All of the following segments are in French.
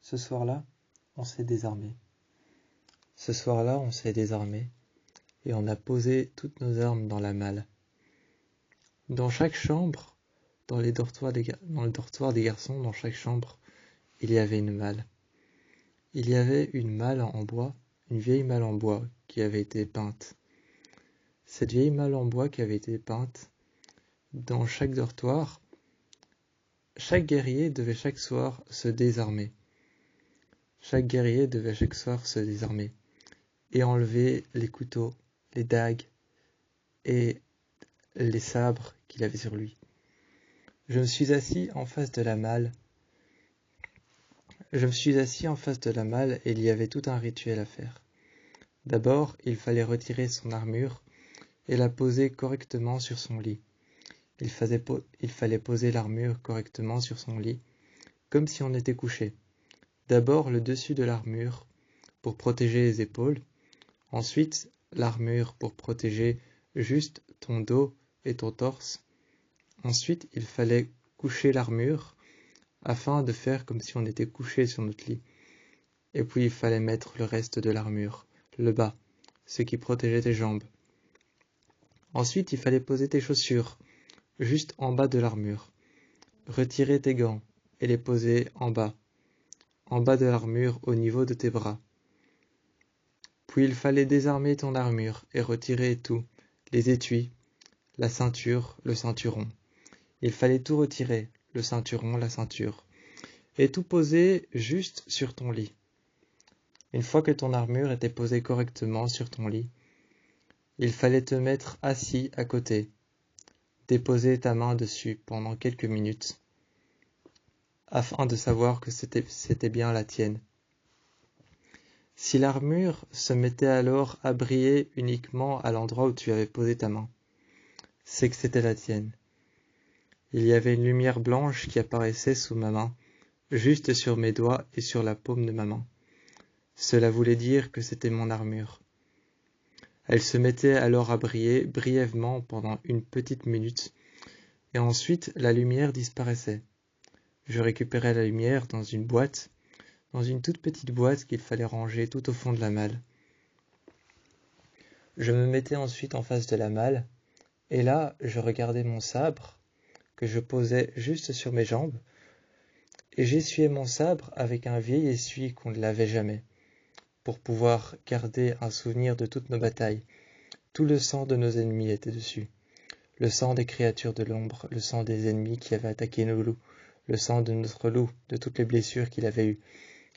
Ce soir-là, on s'est désarmé. Ce soir-là, on s'est désarmé et on a posé toutes nos armes dans la malle. Dans chaque chambre, dans le dortoir des garçons, dans chaque chambre, il y avait une malle. Il y avait une malle en bois, une vieille malle en bois qui avait été peinte. Cette vieille malle en bois qui avait été peinte, dans chaque dortoir, chaque guerrier devait chaque soir se désarmer. Chaque guerrier devait chaque soir se désarmer et enlever les couteaux, les dagues et les sabres qu'il avait sur lui. Je me suis assis en face de la malle. Et il y avait tout un rituel à faire. D'abord, il fallait retirer son armure et la poser correctement sur son lit. Il fallait poser l'armure correctement sur son lit, comme si on était couché. D'abord le dessus de l'armure pour protéger les épaules, ensuite l'armure pour protéger juste ton dos et ton torse. Ensuite, il fallait coucher l'armure afin de faire comme si on était couché sur notre lit. Et puis il fallait mettre le reste de l'armure, le bas, ce qui protégeait tes jambes. Ensuite, il fallait poser tes chaussures, juste en bas de l'armure. Retirer tes gants et les poser en bas de l'armure au niveau de tes bras. Puis il fallait désarmer ton armure et retirer tout, les étuis, la ceinture, le ceinturon. Il fallait tout retirer, le ceinturon, la ceinture, et tout poser juste sur ton lit. Une fois que ton armure était posée correctement sur ton lit, il fallait te mettre assis à côté, déposer ta main dessus pendant quelques minutes, afin de savoir que c'était bien la tienne. Si l'armure se mettait alors à briller uniquement à l'endroit où tu avais posé ta main, c'est que c'était la tienne. Il y avait une lumière blanche qui apparaissait sous ma main, juste sur mes doigts et sur la paume de ma main. Cela voulait dire que c'était mon armure. Elle se mettait alors à briller brièvement pendant une petite minute, et ensuite la lumière disparaissait. Je récupérais la lumière dans une toute petite boîte qu'il fallait ranger tout au fond de la malle. Je me mettais ensuite en face de la malle, et là je regardais mon sabre, que je posais juste sur mes jambes, et j'essuyais mon sabre avec un vieil essuie qu'on ne lavait jamais, pour pouvoir garder un souvenir de toutes nos batailles. Tout le sang de nos ennemis était dessus. Le sang des créatures de l'ombre, le sang des ennemis qui avaient attaqué nos loups, le sang de notre loup, de toutes les blessures qu'il avait eues,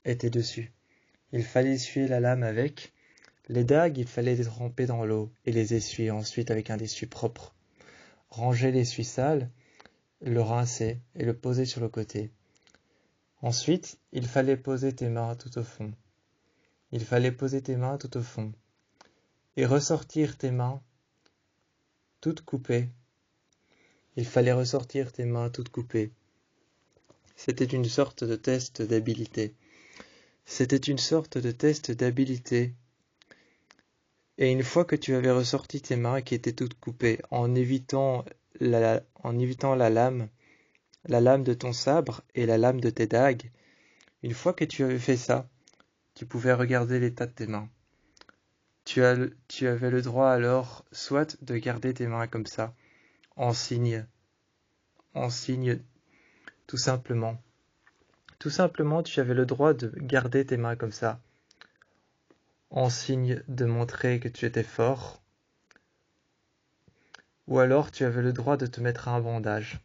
était dessus. Il fallait essuyer la lame avec. Les dagues, il fallait les tremper dans l'eau et les essuyer ensuite avec un essuie propre. Ranger l'essuie sale, le rincer et le poser sur le côté. Ensuite, il fallait poser tes mains tout au fond. Et ressortir tes mains toutes coupées. C'était une sorte de test d'habileté. Et une fois que tu avais ressorti tes mains qui étaient toutes coupées, en évitant la lame de ton sabre et la lame de tes dagues, une fois que tu avais fait ça, tu pouvais regarder l'état de tes mains. Tu avais le droit alors soit de garder tes mains comme ça, en signe, tout simplement. Tout simplement, tu avais le droit de garder tes mains comme ça, en signe de montrer que tu étais fort. Ou alors, tu avais le droit de te mettre un bandage.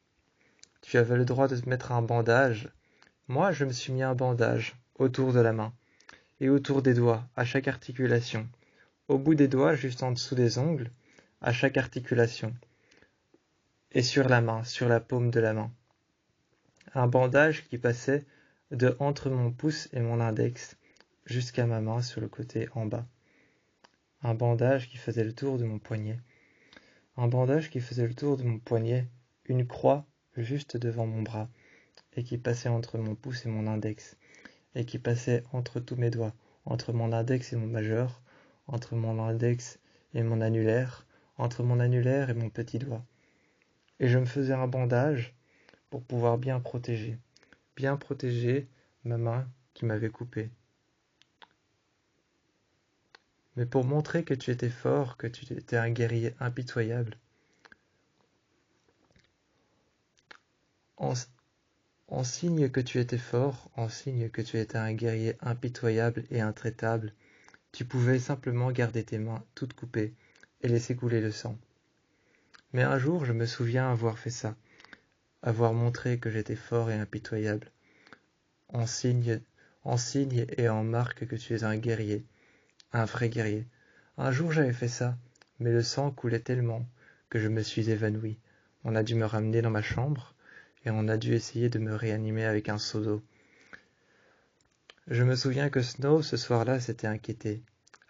Moi, je me suis mis un bandage autour de la main et autour des doigts, à chaque articulation. Au bout des doigts, juste en dessous des ongles, à chaque articulation. Et sur la main, sur la paume de la main. Un bandage qui passait de entre mon pouce et mon index jusqu'à ma main sur le côté en bas. Un bandage qui faisait le tour de mon poignet. Une croix juste devant mon bras, et qui passait entre mon pouce et mon index, et qui passait entre tous mes doigts, entre mon index et mon majeur, entre mon index et mon annulaire, entre mon annulaire et mon petit doigt. Et je me faisais un bandage pour pouvoir bien protéger ma main qui m'avait coupé. Mais pour montrer que tu étais fort, que tu étais un guerrier impitoyable, en signe que tu étais fort, en signe que tu étais un guerrier impitoyable et intraitable, tu pouvais simplement garder tes mains toutes coupées et laisser couler le sang. Mais un jour, je me souviens avoir fait ça, avoir montré que j'étais fort et impitoyable, en signe et en marque que tu es un guerrier, un vrai guerrier. Un jour j'avais fait ça, mais le sang coulait tellement que je me suis évanoui. On a dû me ramener dans ma chambre, et on a dû essayer de me réanimer avec un seau d'eau. Je me souviens que Snow, ce soir-là, s'était inquiété.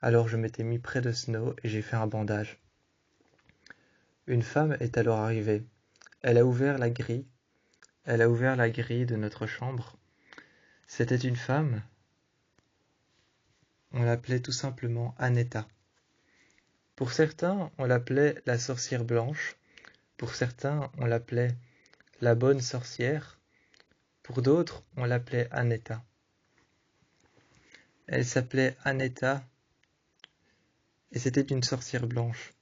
Alors je m'étais mis près de Snow et j'ai fait un bandage. Une femme est alors arrivée. Elle a ouvert la grille de notre chambre. C'était une femme. On l'appelait tout simplement Annetta. Pour certains, on l'appelait la sorcière blanche. Pour certains, on l'appelait la bonne sorcière. Pour d'autres, on l'appelait Annetta. Elle s'appelait Annetta et c'était une sorcière blanche,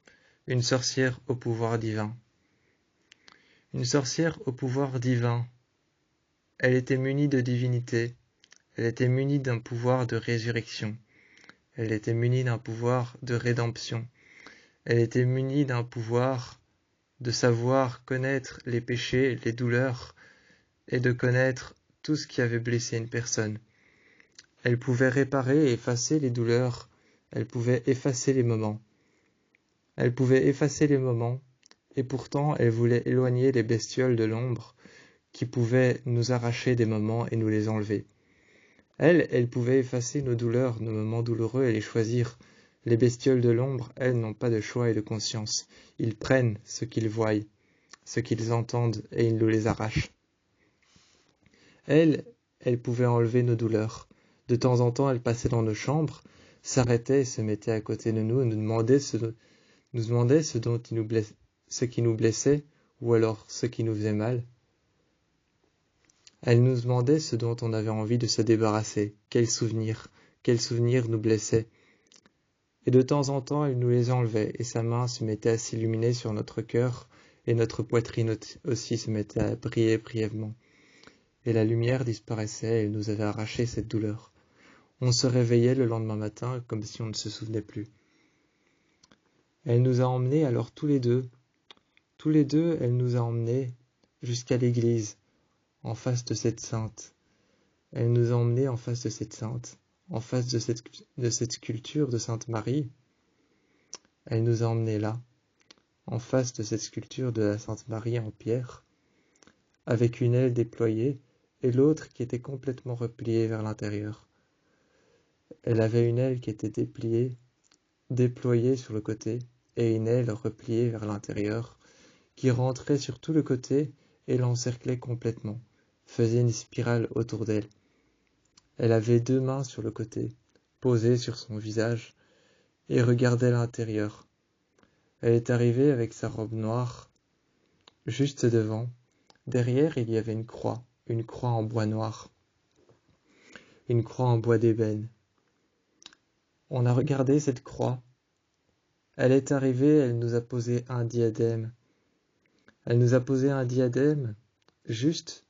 une sorcière au pouvoir divin. Une sorcière au pouvoir divin. Elle était munie de divinité, elle était munie d'un pouvoir de résurrection, elle était munie d'un pouvoir de rédemption, elle était munie d'un pouvoir de savoir connaître les péchés, les douleurs, et de connaître tout ce qui avait blessé une personne. Elle pouvait réparer et effacer les douleurs, elle pouvait effacer les moments. Elle pouvait effacer les moments, et pourtant elle voulait éloigner les bestioles de l'ombre qui pouvaient nous arracher des moments et nous les enlever. Elle pouvait effacer nos douleurs, nos moments douloureux et les choisir. Les bestioles de l'ombre, elles, n'ont pas de choix et de conscience. Ils prennent ce qu'ils voient, ce qu'ils entendent, et ils nous les arrachent. Elle pouvait enlever nos douleurs. De temps en temps, elle passait dans nos chambres, s'arrêtait et se mettait à côté de nous et nous demandait ce qui nous blessait ou alors ce qui nous faisait mal. Elle nous demandait ce dont on avait envie de se débarrasser, quels souvenirs nous blessaient. Et de temps en temps, elle nous les enlevait et sa main se mettait à s'illuminer sur notre cœur et notre poitrine aussi se mettait à briller brièvement. Et la lumière disparaissait et elle nous avait arraché cette douleur. On se réveillait le lendemain matin comme si on ne se souvenait plus. Elle nous a emmenés alors tous les deux, elle nous a emmenés jusqu'à l'église, en face de cette sainte. Elle nous a emmenés en face de cette sainte, en face de cette sculpture de Sainte Marie. Elle nous a emmenés là, en face de cette sculpture de la Sainte Marie en pierre, avec une aile déployée et l'autre qui était complètement repliée vers l'intérieur. Elle avait une aile qui était déployée sur le côté, et une aile repliée vers l'intérieur, qui rentrait sur tout le côté et l'encerclait complètement, faisait une spirale autour d'elle. Elle avait 2 mains sur le côté, posées sur son visage, et regardait l'intérieur. Elle est arrivée avec sa robe noire, juste devant. Derrière, il y avait une croix en bois noir, une croix en bois d'ébène. On a regardé cette croix. Elle est arrivée, elle nous a posé un diadème. Elle nous a posé un diadème juste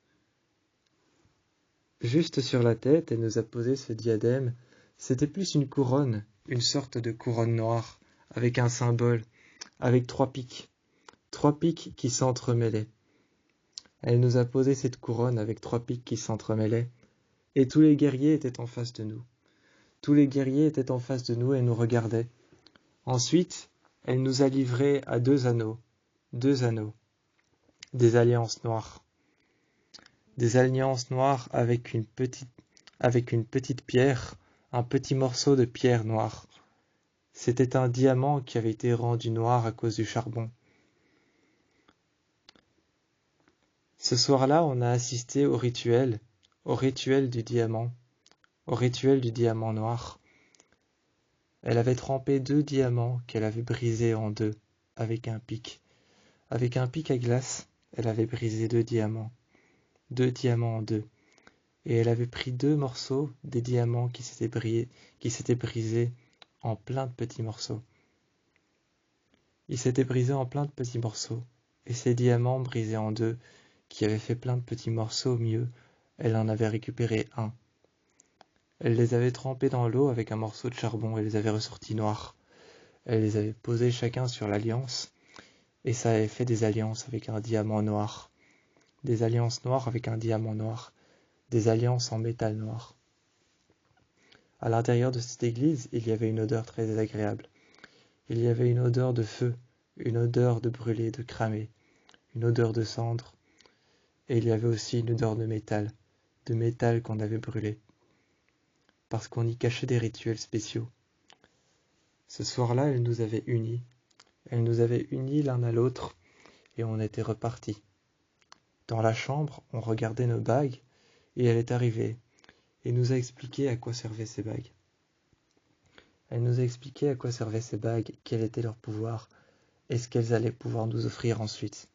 sur la tête, elle nous a posé ce diadème. C'était plus une couronne, une sorte de couronne noire, avec un symbole, avec 3 pics qui s'entremêlaient. Elle nous a posé cette couronne avec 3 pics qui s'entremêlaient, et tous les guerriers étaient en face de nous. Tous les guerriers étaient en face de nous et nous regardaient. Ensuite, elle nous a livrés à 2 anneaux, des alliances noires. Des alliances noires avec une petite pierre, un petit morceau de pierre noire. C'était un diamant qui avait été rendu noir à cause du charbon. Ce soir-là, on a assisté au rituel du diamant, au rituel du diamant noir. Elle avait trempé 2 diamants qu'elle avait brisés en 2 avec un pic. Avec un pic à glace, elle avait brisé 2 diamants en 2. et elle avait pris 2 morceaux des diamants qui s'étaient brisés en plein de petits morceaux. Ils s'étaient brisés en plein de petits morceaux, et ces diamants brisés en 2, qui avaient fait plein de petits morceaux au milieu, elle en avait récupéré un. Elle les avait trempés dans l'eau avec un morceau de charbon et les avait ressortis noirs. Elle les avait posés chacun sur l'alliance, et ça avait fait des alliances avec un diamant noir, des alliances noires avec un diamant noir, des alliances en métal noir. À l'intérieur de cette église, il y avait une odeur très désagréable. Il y avait une odeur de feu, une odeur de brûlé, de cramé, une odeur de cendre, et il y avait aussi une odeur de métal qu'on avait brûlé, parce qu'on y cachait des rituels spéciaux. Ce soir-là, elle nous avait unis l'un à l'autre, et on était repartis. Dans la chambre, on regardait nos bagues, et elle est arrivée, et nous a expliqué à quoi servaient ces bagues. Elle nous a expliqué à quoi servaient ces bagues, quel était leur pouvoir, et ce qu'elles allaient pouvoir nous offrir ensuite.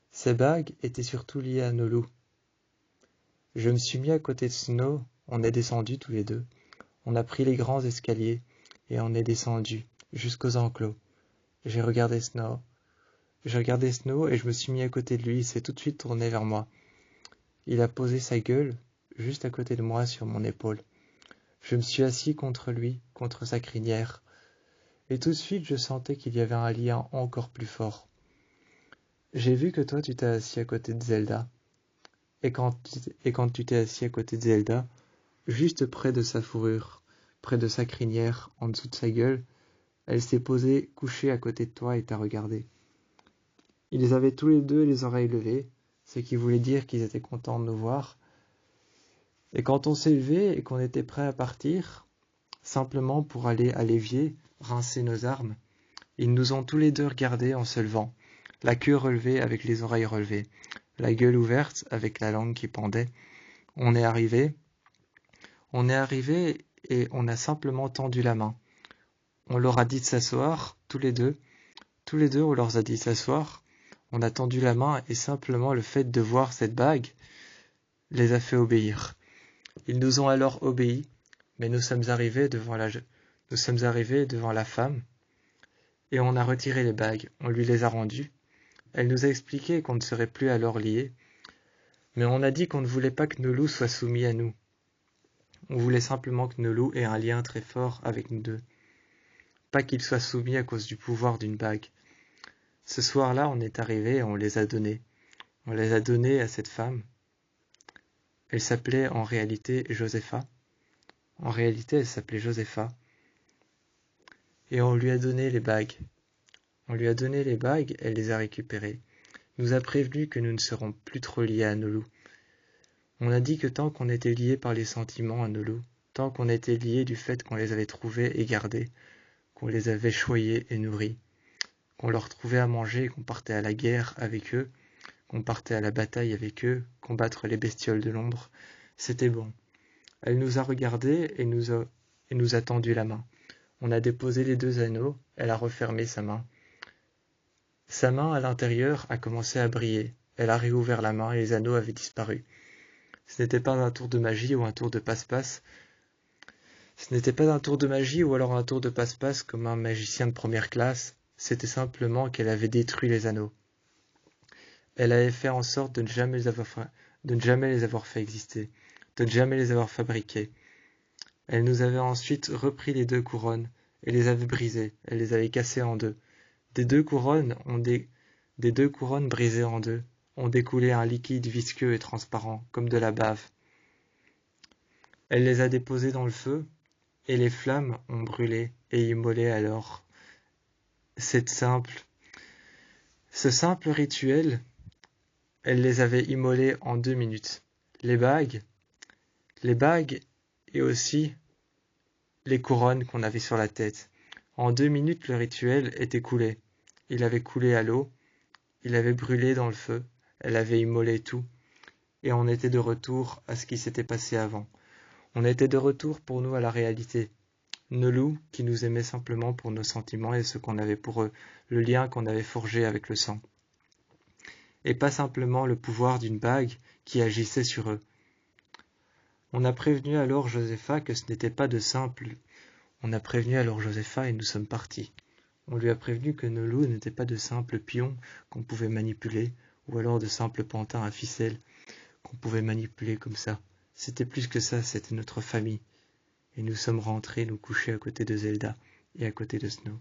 Ces bagues étaient surtout liées à nos loups. Je me suis mis à côté de Snow, on est descendus tous les deux. On a pris les grands escaliers, et on est descendu jusqu'aux enclos. J'ai regardé Snow et je me suis mis à côté de lui, il s'est tout de suite tourné vers moi. Il a posé sa gueule juste à côté de moi sur mon épaule. Je me suis assis contre lui, contre sa crinière, et tout de suite je sentais qu'il y avait un lien encore plus fort. J'ai vu que toi tu t'es assis à côté de Zelda, et quand tu t'es assis à côté de Zelda, juste près de sa fourrure, près de sa crinière, en dessous de sa gueule, elle s'est posée, couchée à côté de toi et t'a regardé. Ils avaient tous les deux les oreilles levées, ce qui voulait dire qu'ils étaient contents de nous voir. Et quand on s'est levé et qu'on était prêt à partir, simplement pour aller à l'évier, rincer nos armes, ils nous ont tous les deux regardés en se levant, la queue relevée avec les oreilles relevées, la gueule ouverte avec la langue qui pendait. On est arrivé et on a simplement tendu la main. On leur a dit de s'asseoir, tous les deux on leur a dit de s'asseoir. On a tendu la main et simplement le fait de voir cette bague les a fait obéir. Ils nous ont alors obéi, mais nous sommes arrivés devant la femme et on a retiré les bagues, on lui les a rendues. Elle nous a expliqué qu'on ne serait plus alors liés, mais on a dit qu'on ne voulait pas que nos loups soient soumis à nous. On voulait simplement que nos loups aient un lien très fort avec nous deux, pas qu'ils soient soumis à cause du pouvoir d'une bague. Ce soir-là, on est arrivé et on les a donnés. On les a donnés à cette femme. Elle s'appelait en réalité Josepha. Et on lui a donné les bagues. Elle les a récupérées. Nous a prévenu que nous ne serons plus trop liés à nos loups. On a dit que tant qu'on était liés par les sentiments à nos loups, tant qu'on était liés du fait qu'on les avait trouvés et gardés, qu'on les avait choyés et nourris, qu'on leur trouvait à manger et qu'on partait à la guerre avec eux, qu'on partait à la bataille avec eux, combattre les bestioles de l'ombre, c'était bon. Elle nous a regardés et nous a tendu la main. On a déposé les 2 anneaux, elle a refermé sa main. Sa main à l'intérieur a commencé à briller. Elle a réouvert la main et les anneaux avaient disparu. Ce n'était pas un tour de magie ou un tour de passe-passe. Ce n'était pas un tour de magie ou alors un tour de passe-passe comme un magicien de première classe. C'était simplement qu'elle avait détruit les anneaux. Elle avait fait en sorte de ne jamais les avoir fait exister, de ne jamais les avoir fabriqués. Elle nous avait ensuite repris les 2 couronnes et les avait brisées, elle les avait cassées en 2. Des 2 couronnes brisées en 2 ont découlé un liquide visqueux et transparent, comme de la bave. Elle les a déposées dans le feu, et les flammes ont brûlé et immolé alors. Ce simple rituel, elle les avait immolées en 2 minutes. Les bagues et aussi les couronnes qu'on avait sur la tête. En 2 minutes, le rituel était coulé. Il avait coulé à l'eau, il avait brûlé dans le feu, elle avait immolé tout, et on était de retour à ce qui s'était passé avant. On était de retour pour nous à la réalité. Nos loups qui nous aimaient simplement pour nos sentiments et ce qu'on avait pour eux, le lien qu'on avait forgé avec le sang. Et pas simplement le pouvoir d'une bague qui agissait sur eux. On a prévenu alors Josepha que ce n'était pas de simple. On a prévenu alors Josepha et nous sommes partis. On lui a prévenu que nos loups n'étaient pas de simples pions qu'on pouvait manipuler, ou alors de simples pantins à ficelle qu'on pouvait manipuler comme ça. C'était plus que ça, c'était notre famille. Et nous sommes rentrés nous coucher à côté de Zelda et à côté de Snow.